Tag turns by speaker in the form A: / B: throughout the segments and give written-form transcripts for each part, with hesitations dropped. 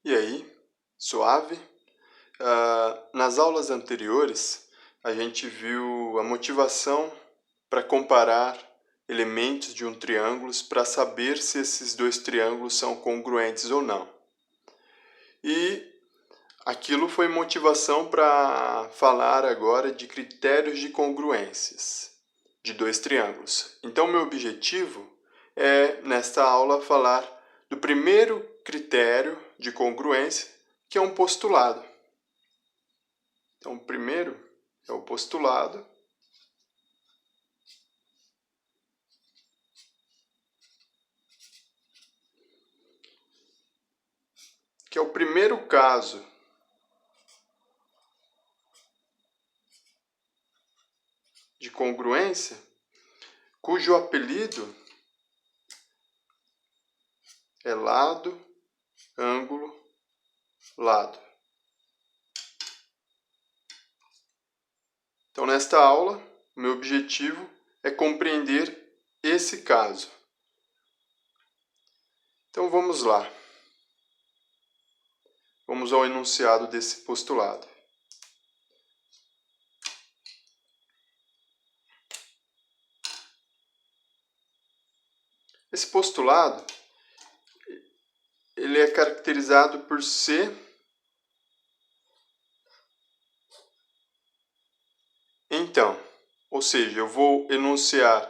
A: E aí, suave? Nas aulas anteriores, a gente viu a motivação para comparar elementos de um triângulo para saber se esses dois triângulos são congruentes ou não. E aquilo foi motivação para falar agora de critérios de congruências de dois triângulos. Então, meu objetivo é, nesta aula, falar do primeiro critério de congruência, que é um postulado. Então, o primeiro é o postulado, que é o primeiro caso de congruência, cujo apelido é lado, ângulo, lado. Então, nesta aula, o meu objetivo é compreender esse caso. Então, vamos lá. Vamos ao enunciado desse postulado. Esse postulado, ele é caracterizado por ser então, ou seja, eu vou enunciar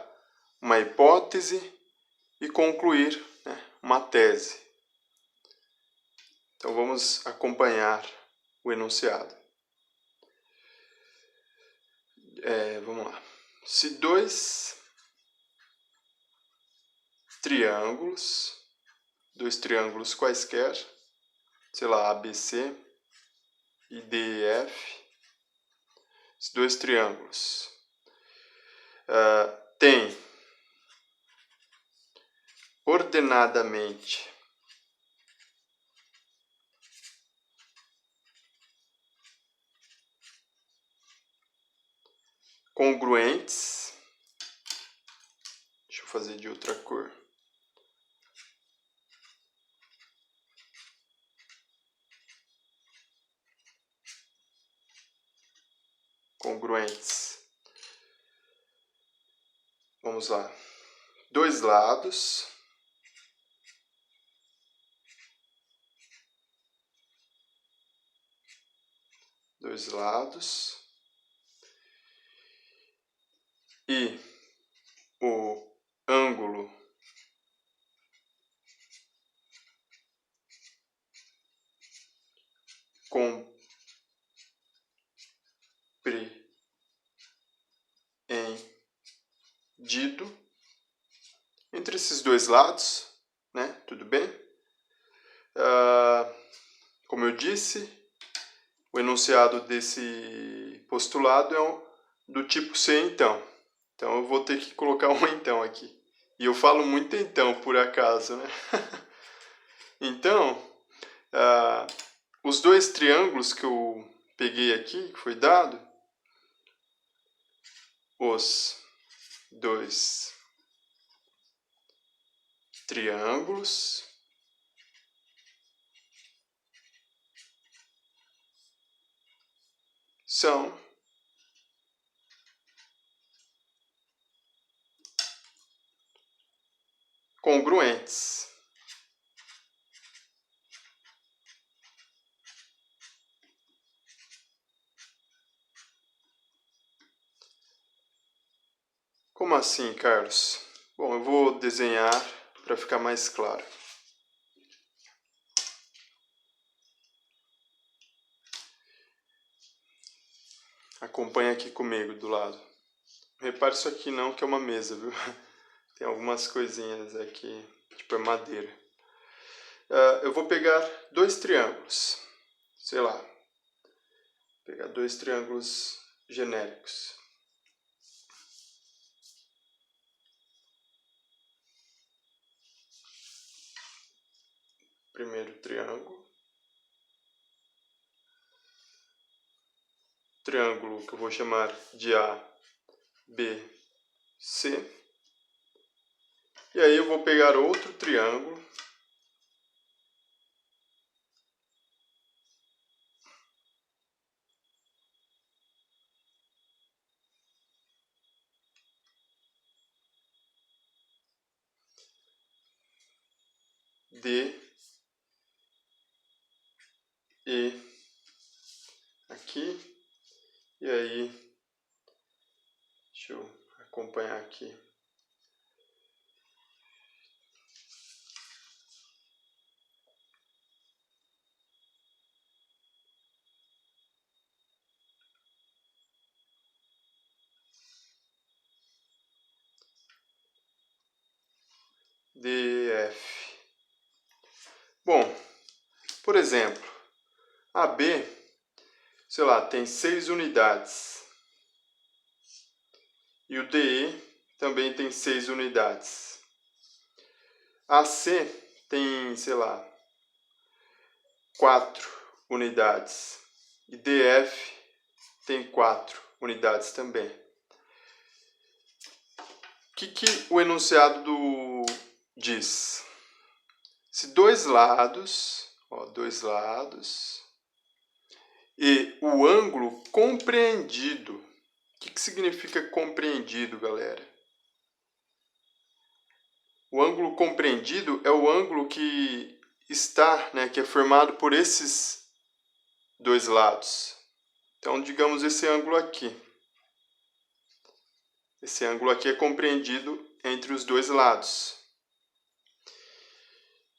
A: uma hipótese e concluir, uma tese. Então vamos acompanhar o enunciado. Vamos lá. Se dois triângulos quaisquer, sei lá, ABC e DEF, esses dois triângulos têm ordenadamente congruentes, deixa eu fazer de outra cor, congruentes, vamos lá, dois lados, e o ângulo compreendido entre esses dois lados, né? Tudo bem? Como eu disse, o enunciado desse postulado é do tipo se então. Então eu vou ter que colocar um então aqui. E eu falo muito então, por acaso, né? Então, os dois triângulos que eu peguei aqui, que foi dado, os dois triângulos são congruentes. Como assim, Carlos? Bom, eu vou desenhar para ficar mais claro. Acompanha aqui comigo do lado. Repare isso aqui não, que é uma mesa, viu? Tem algumas coisinhas aqui, tipo é madeira. Eu vou pegar dois triângulos, sei lá, pegar dois triângulos genéricos. Primeiro triângulo que eu vou chamar de A, B, C. E aí eu vou pegar outro triângulo D, E aqui, e aí, deixa eu acompanhar aqui. DF. Bom, por exemplo, AB, sei lá, tem 6 unidades. E o DE também tem 6 unidades. AC tem, sei lá, 4 unidades. E DF tem 4 unidades também. O que o enunciado diz? Se dois lados e o ângulo compreendido. O que significa compreendido, galera? O ângulo compreendido é o ângulo que está, que é formado por esses dois lados. Então, digamos esse ângulo aqui. Esse ângulo aqui é compreendido entre os dois lados.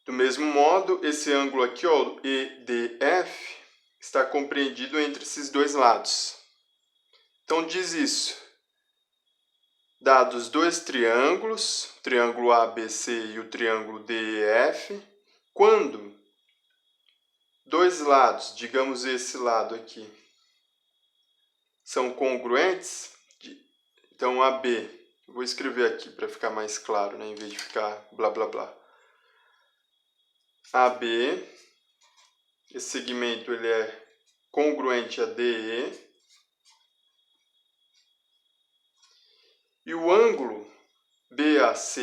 A: Do mesmo modo, esse ângulo aqui, ó, EDF, está compreendido entre esses dois lados. Então, diz isso. Dados dois triângulos, o triângulo ABC e o triângulo DEF, quando dois lados, digamos esse lado aqui, são congruentes, então AB, vou escrever aqui para ficar mais claro, em vez de ficar blá blá blá. AB, esse segmento ele é congruente a DE, e o ângulo BAC,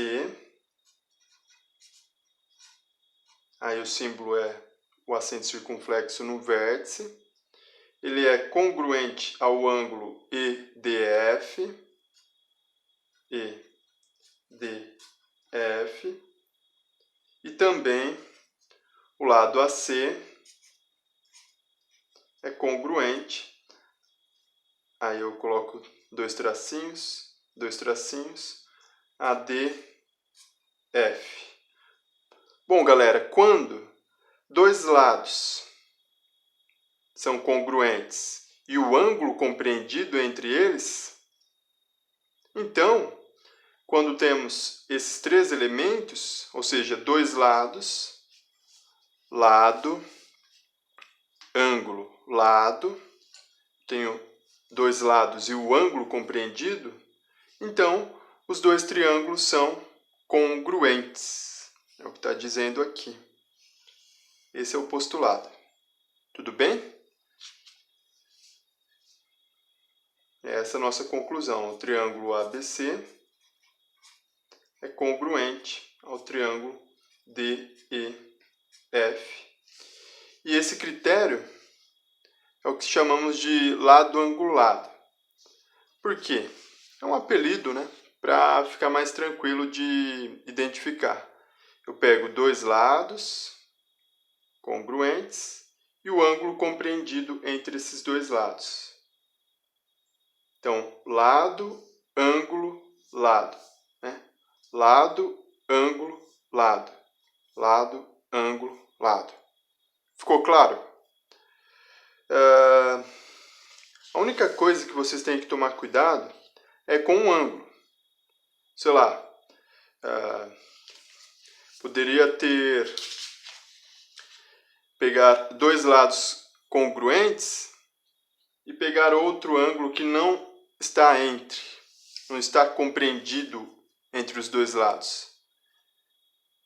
A: aí o símbolo é o acento circunflexo no vértice, ele é congruente ao ângulo EDF, e também o lado AC é congruente, aí eu coloco dois tracinhos, ADF. Bom, galera, quando dois lados são congruentes e o ângulo compreendido entre eles, então, quando temos esses três elementos, ou seja, dois lados, lado, ângulo, lado, tenho dois lados e o ângulo compreendido, então os dois triângulos são congruentes. É o que está dizendo aqui. Esse é o postulado. Tudo bem? Essa é a nossa conclusão. O triângulo ABC é congruente ao triângulo DEF. E esse critério é o que chamamos de lado angulado. Por quê? É um apelido, para ficar mais tranquilo de identificar. Eu pego dois lados congruentes e o ângulo compreendido entre esses dois lados. Então, lado, ângulo, lado. Lado, ângulo, lado. Lado, ângulo, lado. Ficou claro? A única coisa que vocês têm que tomar cuidado é com o ângulo. Sei lá, poderia pegar dois lados congruentes e pegar outro ângulo que não está não está compreendido entre os dois lados.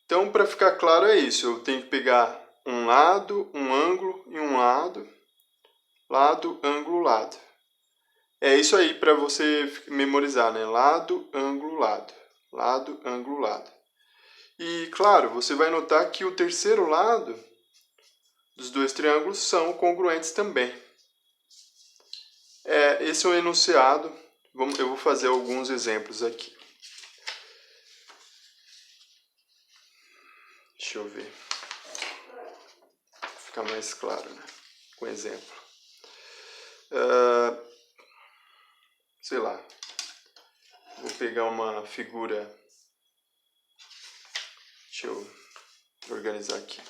A: Então, para ficar claro é isso, eu tenho que pegar um lado, um ângulo e um lado, ângulo, lado. É isso aí para você memorizar, lado, ângulo, lado. Lado, ângulo, lado. E, claro, você vai notar que o terceiro lado dos dois triângulos são congruentes também. Esse é o enunciado. Eu vou fazer alguns exemplos aqui. Deixa eu ver. ficar mais claro, né? Com exemplo. Sei lá, vou pegar uma figura, deixa eu organizar aqui.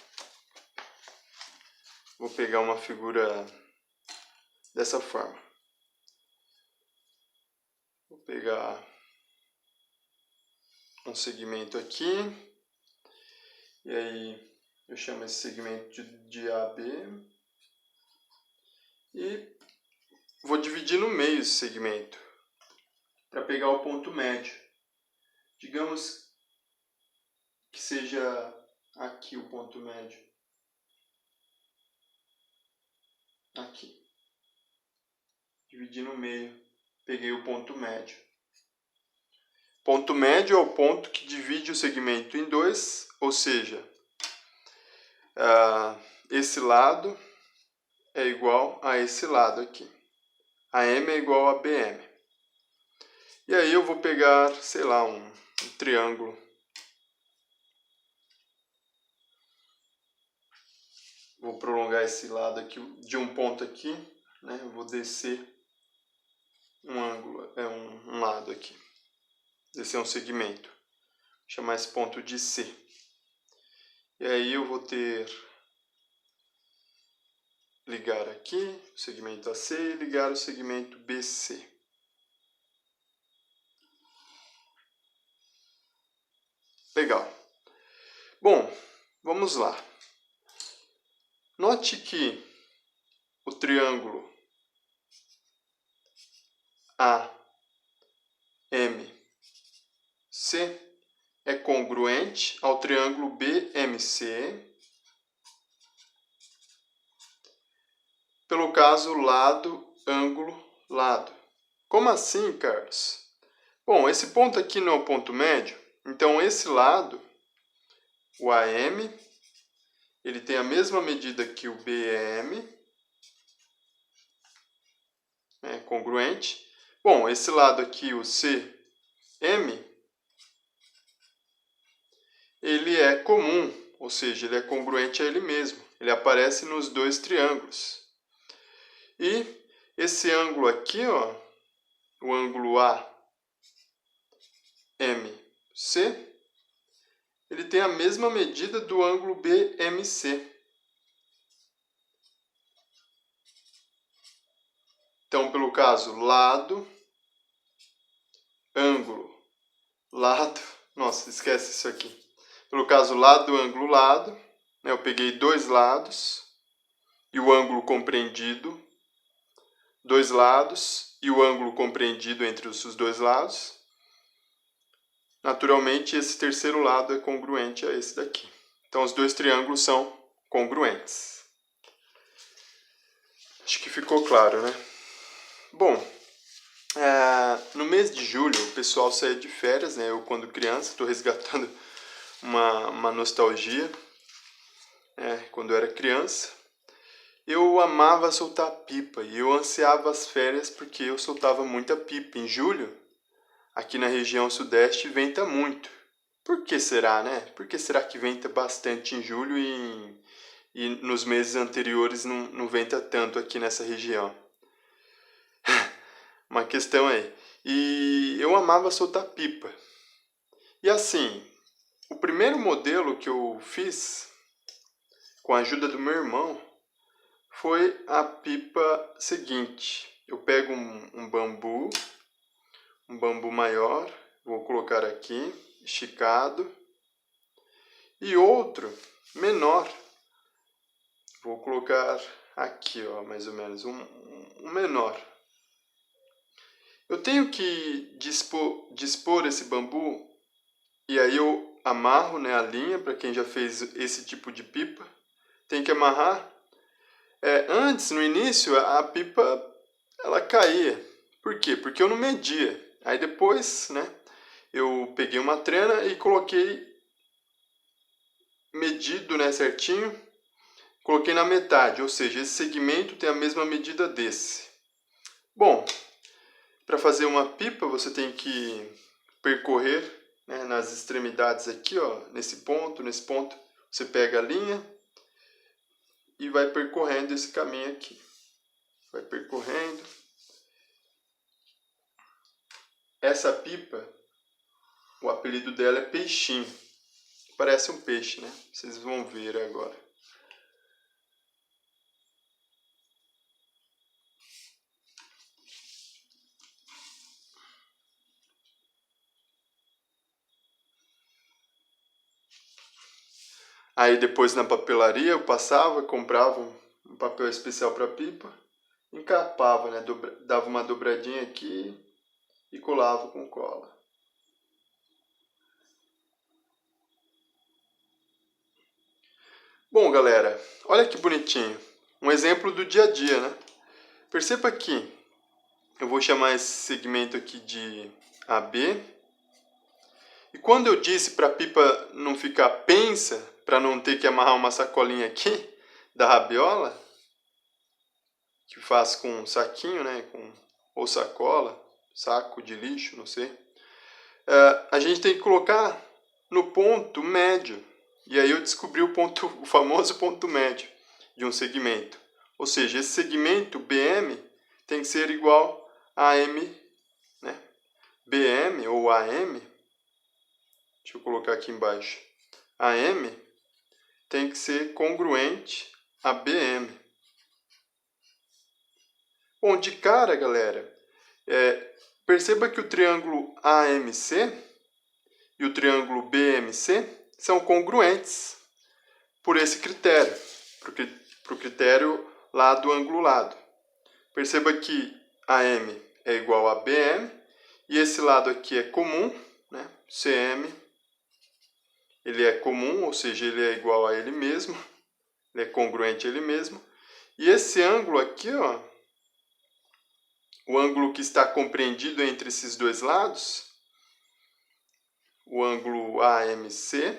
A: Vou pegar uma figura dessa forma. Vou pegar um segmento aqui, e aí eu chamo esse segmento de AB, e vou dividir no meio esse segmento, para pegar o ponto médio. Digamos que seja aqui o ponto médio. Aqui. Dividi no meio, peguei o ponto médio. Ponto médio é o ponto que divide o segmento em dois, ou seja, esse lado é igual a esse lado aqui. AM é igual a BM. E aí eu vou pegar, sei lá, um triângulo. Vou prolongar esse lado aqui de um ponto aqui, né? Eu vou descer um ângulo, um lado aqui. Descer um segmento. Vou chamar esse ponto de C. E aí eu vou ter ligar aqui o segmento AC e ligar o segmento BC. Legal. Bom, vamos lá. Note que o triângulo AMC é congruente ao triângulo BMC pelo caso lado, ângulo, lado. Como assim, Carlos? Bom, esse ponto aqui não é o ponto médio, então esse lado, o AM, ele tem a mesma medida que o BM, é congruente. Bom, esse lado aqui, o CM, ele é comum, ou seja, ele é congruente a ele mesmo. Ele aparece nos dois triângulos. E esse ângulo aqui, ó, o ângulo AMC, ele tem a mesma medida do ângulo BMC. Então, pelo caso lado, ângulo, lado, nossa, esquece isso aqui. Pelo caso lado, ângulo, lado, né, eu peguei dois lados e o ângulo compreendido, dois lados e o ângulo compreendido entre os dois lados. Naturalmente, esse terceiro lado é congruente a esse daqui. Então, os dois triângulos são congruentes. Acho que ficou claro, né? Bom, no mês de julho, o pessoal saía de férias, né? Eu, quando criança, estou resgatando uma nostalgia. Quando eu era criança, eu amava soltar pipa e eu ansiava as férias porque eu soltava muita pipa. Em julho, aqui na região sudeste, venta muito. Por que será, né? Por que será que venta bastante em julho e nos meses anteriores não venta tanto aqui nessa região? Uma questão aí. E eu amava soltar pipa. E assim, o primeiro modelo que eu fiz, com a ajuda do meu irmão, foi a pipa seguinte. Eu pego um bambu maior, vou colocar aqui, esticado, e outro menor. Vou colocar aqui, ó, mais ou menos, um menor. Eu tenho que dispor esse bambu, e aí eu amarro, né, a linha, para quem já fez esse tipo de pipa. Tem que amarrar. Antes, no início, a pipa ela caía. Por quê? Porque eu não media. Aí depois, né, eu peguei uma trena e coloquei medido, né, certinho. Coloquei na metade, ou seja, esse segmento tem a mesma medida desse. Bom, para fazer uma pipa você tem que percorrer, né, nas extremidades aqui, ó, nesse ponto, você pega a linha, e vai percorrendo esse caminho aqui. Vai percorrendo. Essa pipa, o apelido dela é peixinho. Parece um peixe, né? Vocês vão ver agora. Aí depois na papelaria eu passava, comprava um papel especial para pipa, encapava, né? Dava uma dobradinha aqui e colava com cola. Bom, galera, olha que bonitinho. Um exemplo do dia a dia, né? Perceba aqui, eu vou chamar esse segmento aqui de AB. E quando eu disse para a pipa não ficar pensa, para não ter que amarrar uma sacolinha aqui da rabiola, que faz com um saquinho, né? Ou sacola, saco de lixo, não sei. A gente tem que colocar no ponto médio. E aí eu descobri o famoso ponto médio de um segmento. Ou seja, esse segmento BM tem que ser igual a AM, né? BM ou AM, deixa eu colocar aqui embaixo. AM tem que ser congruente a BM. Bom, de cara, galera, perceba que o triângulo AMC e o triângulo BMC são congruentes por esse critério, para o critério lado ângulo lado. Perceba que AM é igual a BM e esse lado aqui é comum, né? CM, ele é comum, ou seja, ele é igual a ele mesmo, ele é congruente a ele mesmo. E esse ângulo aqui, ó, o ângulo que está compreendido entre esses dois lados, o ângulo AMC,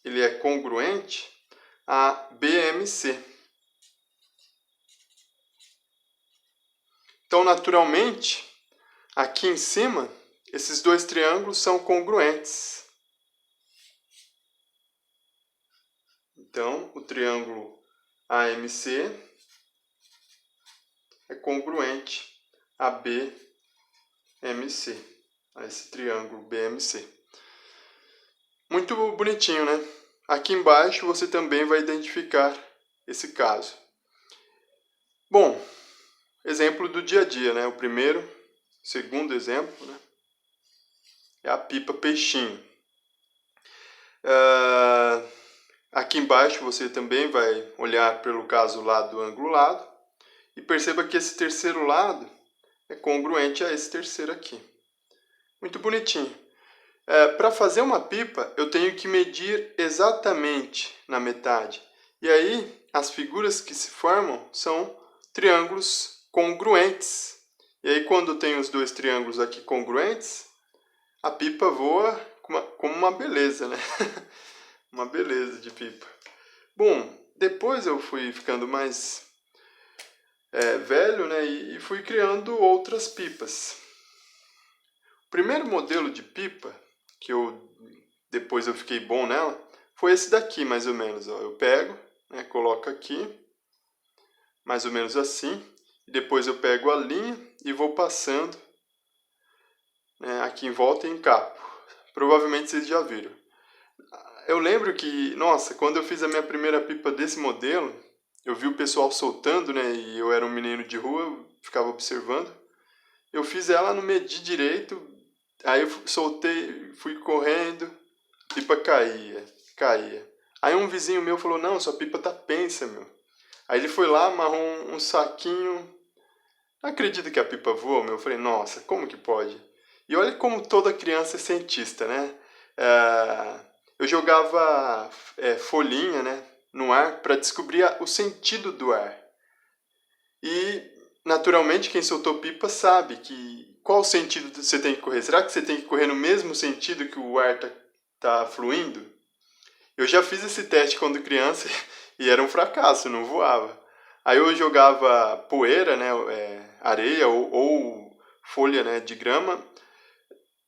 A: ele é congruente a BMC. Então, naturalmente, aqui em cima, esses dois triângulos são congruentes. Então, o triângulo AMC é congruente a BMC, a esse triângulo BMC. Muito bonitinho, né? Aqui embaixo você também vai identificar esse caso. Bom, exemplo do dia a dia, né? O primeiro, segundo exemplo, né? É a pipa peixinho. Aqui embaixo você também vai olhar pelo caso lado ângulo lado e perceba que esse terceiro lado é congruente a esse terceiro aqui. Muito bonitinho. Para fazer uma pipa, eu tenho que medir exatamente na metade. E aí, as figuras que se formam são triângulos congruentes. E aí, quando tem os dois triângulos aqui congruentes, a pipa voa como uma beleza, né? Uma beleza de pipa. Bom, depois eu fui ficando mais velho, né? E fui criando outras pipas. O primeiro modelo de pipa que depois eu fiquei bom nela, foi esse daqui, mais ou menos. Ó. Eu pego, né, coloco aqui, mais ou menos assim, e depois eu pego a linha e vou passando, né, aqui em volta e encapo. Provavelmente vocês já viram. Eu lembro que, nossa, quando eu fiz a minha primeira pipa desse modelo, eu vi o pessoal soltando, né, e eu era um menino de rua, eu ficava observando. Eu fiz ela, não medi direito, aí eu soltei, fui correndo, a pipa caía. Aí um vizinho meu falou, não, sua pipa tá pensa, meu. Aí ele foi lá, amarrou um saquinho. Não acredito que a pipa voa, meu. Eu falei, nossa, como que pode? E olha como toda criança é cientista, né? Eu jogava folhinha, né, no ar para descobrir o sentido do ar. E, naturalmente, quem soltou pipa sabe qual sentido você tem que correr. Será que você tem que correr no mesmo sentido que o ar tá fluindo? Eu já fiz esse teste quando criança e era um fracasso, não voava. Aí eu jogava poeira, né, areia ou folha, né, de grama,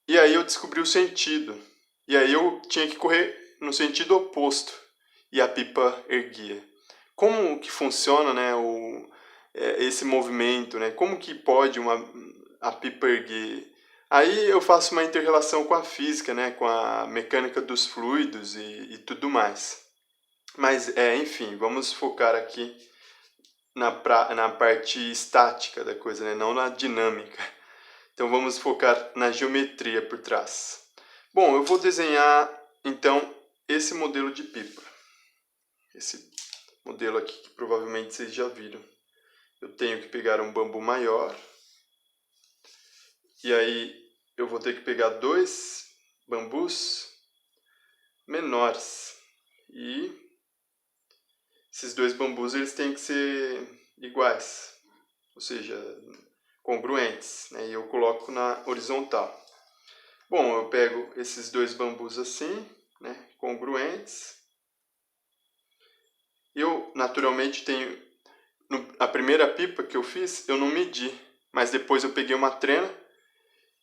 A: e aí eu descobri o sentido. E aí eu tinha que correr no sentido oposto e a pipa erguia. Como que funciona, né, esse movimento, né? Como que pode a pipa erguer? Aí eu faço uma inter-relação com a física, né, com a mecânica dos fluidos e tudo mais. Mas, enfim, vamos focar aqui na parte estática da coisa, né, não na dinâmica. Então vamos focar na geometria por trás. Bom, eu vou desenhar, então, esse modelo de pipa. Esse modelo aqui que provavelmente vocês já viram. Eu tenho que pegar um bambu maior. E aí eu vou ter que pegar 2 bambus menores. E esses 2 bambus eles têm que ser iguais. Ou seja, congruentes. Né? E eu coloco na horizontal. Bom, eu pego esses 2 bambus assim, né? Congruentes. Eu, naturalmente, tenho... A primeira pipa que eu fiz, eu não medi. Mas depois eu peguei uma trena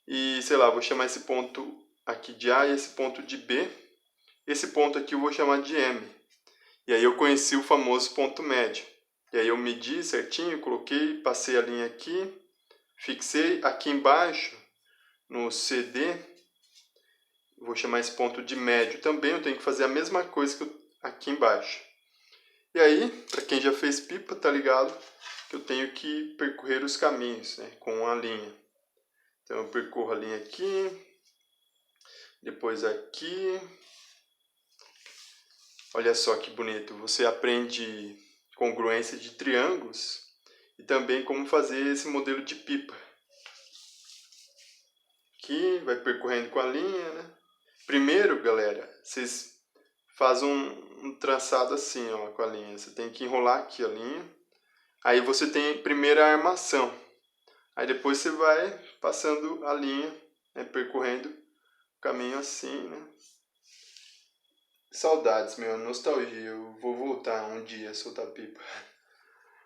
A: e, sei lá, vou chamar esse ponto aqui de A e esse ponto de B. Esse ponto aqui eu vou chamar de M. E aí eu conheci o famoso ponto médio. E aí eu medi certinho, coloquei, passei a linha aqui, fixei aqui embaixo, no CD, vou chamar esse ponto de médio também, eu tenho que fazer a mesma coisa que aqui embaixo. E aí, para quem já fez pipa, tá ligado que eu tenho que percorrer os caminhos, né, com a linha. Então eu percorro a linha aqui, depois aqui. Olha só que bonito, você aprende congruência de triângulos e também como fazer esse modelo de pipa. Aqui, vai percorrendo com a linha, né? Primeiro, galera, vocês fazem um traçado assim, ó, com a linha. Você tem que enrolar aqui a linha. Aí você tem primeiro a armação. Aí depois você vai passando a linha, né, percorrendo o caminho assim, né? Saudades, meu, nostalgia. Eu vou voltar um dia a soltar pipa.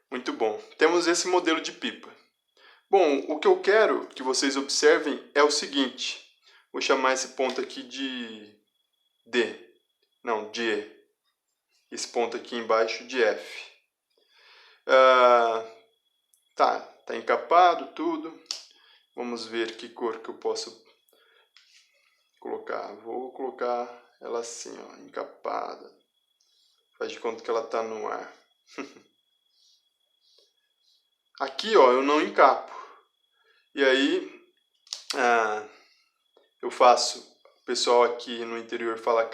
A: Muito bom. Temos esse modelo de pipa. Bom, o que eu quero que vocês observem é o seguinte. Vou chamar esse ponto aqui de D. Não, de E. Esse ponto aqui embaixo de F. Tá encapado tudo. Vamos ver que cor que eu posso colocar. Vou colocar ela assim, ó, encapada. Faz de conta que ela está no ar. Aqui, ó, eu não encapo. E aí, eu faço, o pessoal aqui no interior fala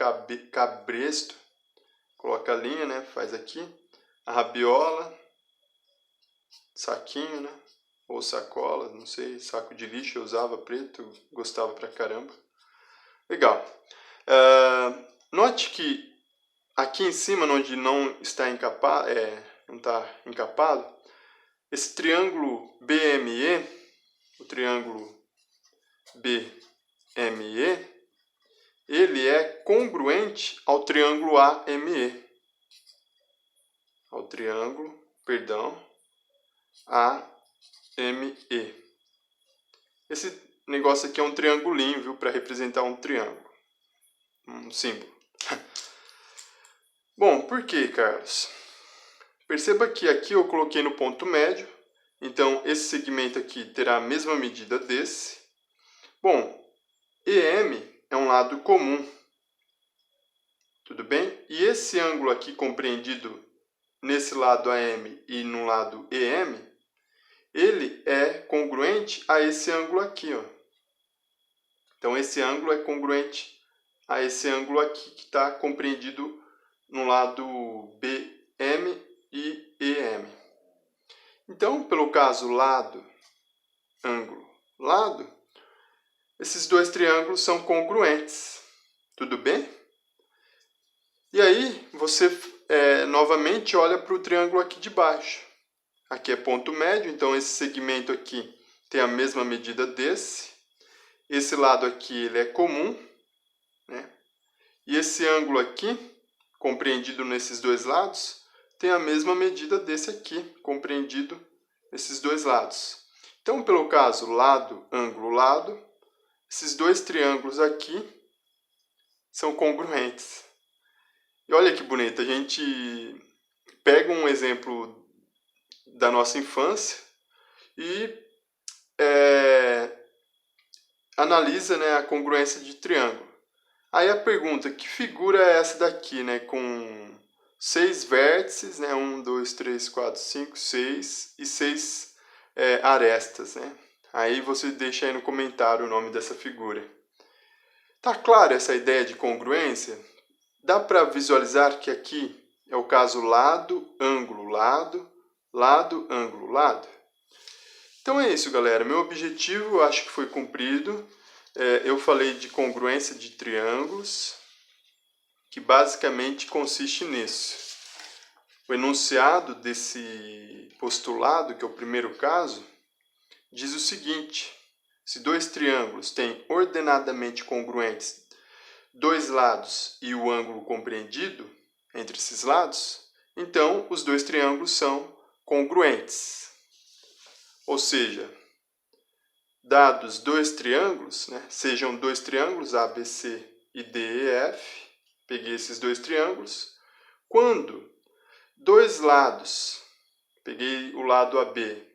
A: cabresto. Coloca a linha, né? Faz aqui. A rabiola. Saquinho, né? Ou sacola, não sei. Saco de lixo eu usava preto. Gostava pra caramba. Legal. Note que aqui em cima, onde não está encapado, não está encapado, esse triângulo BME, o triângulo BME, ele é congruente ao triângulo AME. Ao triângulo, AME. Esse negócio aqui é um triangulinho, viu, para representar um triângulo. Um símbolo. Bom, por que, Carlos? Perceba que aqui eu coloquei no ponto médio. Então, esse segmento aqui terá a mesma medida desse. Bom, EM é um lado comum. Tudo bem? E esse ângulo aqui compreendido nesse lado AM e no lado EM, ele é congruente a esse ângulo aqui, ó. Então, esse ângulo é congruente a esse ângulo aqui que está compreendido no lado BM e EM. Então, pelo caso lado, ângulo, lado, esses dois triângulos são congruentes. Tudo bem? E aí, você novamente olha para o triângulo aqui de baixo. Aqui é ponto médio, então esse segmento aqui tem a mesma medida desse. Esse lado aqui ele é comum, né? E esse ângulo aqui, compreendido nesses dois lados, tem a mesma medida desse aqui, compreendido nesses dois lados. Então, pelo caso lado, ângulo, lado, esses dois triângulos aqui são congruentes. olha que bonito, a gente pega um exemplo da nossa infância e analisa, né, a congruência de triângulo. Aí a pergunta, que figura é essa daqui, né, com 6 vértices, né, 1, 2, 3, 4, 5, 6 e 6 arestas, né? Aí você deixa aí no comentário o nome dessa figura. Tá claro essa ideia de congruência? Dá para visualizar que aqui é o caso lado, ângulo, lado, lado, ângulo, lado? Então é isso, galera. Meu objetivo eu acho que foi cumprido. Eu falei de congruência de triângulos, que basicamente consiste nisso. O enunciado desse postulado, que é o primeiro caso, diz o seguinte: se dois triângulos têm ordenadamente congruentes dois lados e o ângulo compreendido entre esses lados, então os dois triângulos são congruentes. Ou seja, dados dois triângulos, né, sejam dois triângulos ABC e DEF, peguei esses dois triângulos, quando dois lados, peguei o lado AB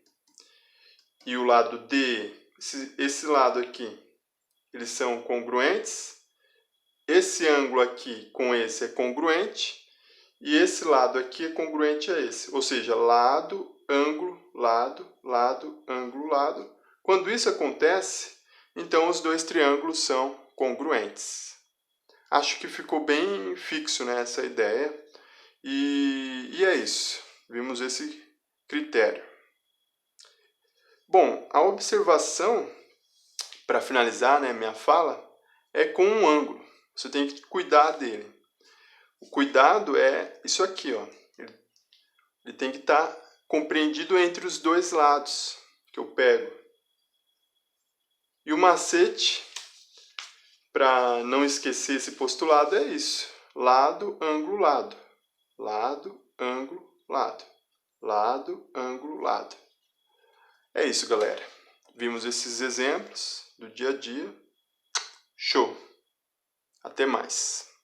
A: e o lado DE, esse lado aqui, eles são congruentes, esse ângulo aqui com esse é congruente, e esse lado aqui é congruente a esse, ou seja, lado, ângulo, lado, lado, ângulo, lado. Quando isso acontece, então os dois triângulos são congruentes. Acho que ficou bem fixo, né, essa ideia. E é isso. Vimos esse critério. Bom, a observação, para finalizar, né, minha fala, é com um ângulo. Você tem que cuidar dele. O cuidado é isso aqui, ó. Ele tem que estar compreendido entre os dois lados que eu pego. E o macete, para não esquecer esse postulado, é isso. Lado, ângulo, lado. Lado, ângulo, lado. Lado, ângulo, lado. É isso, galera. Vimos esses exemplos do dia a dia. Show! Até mais!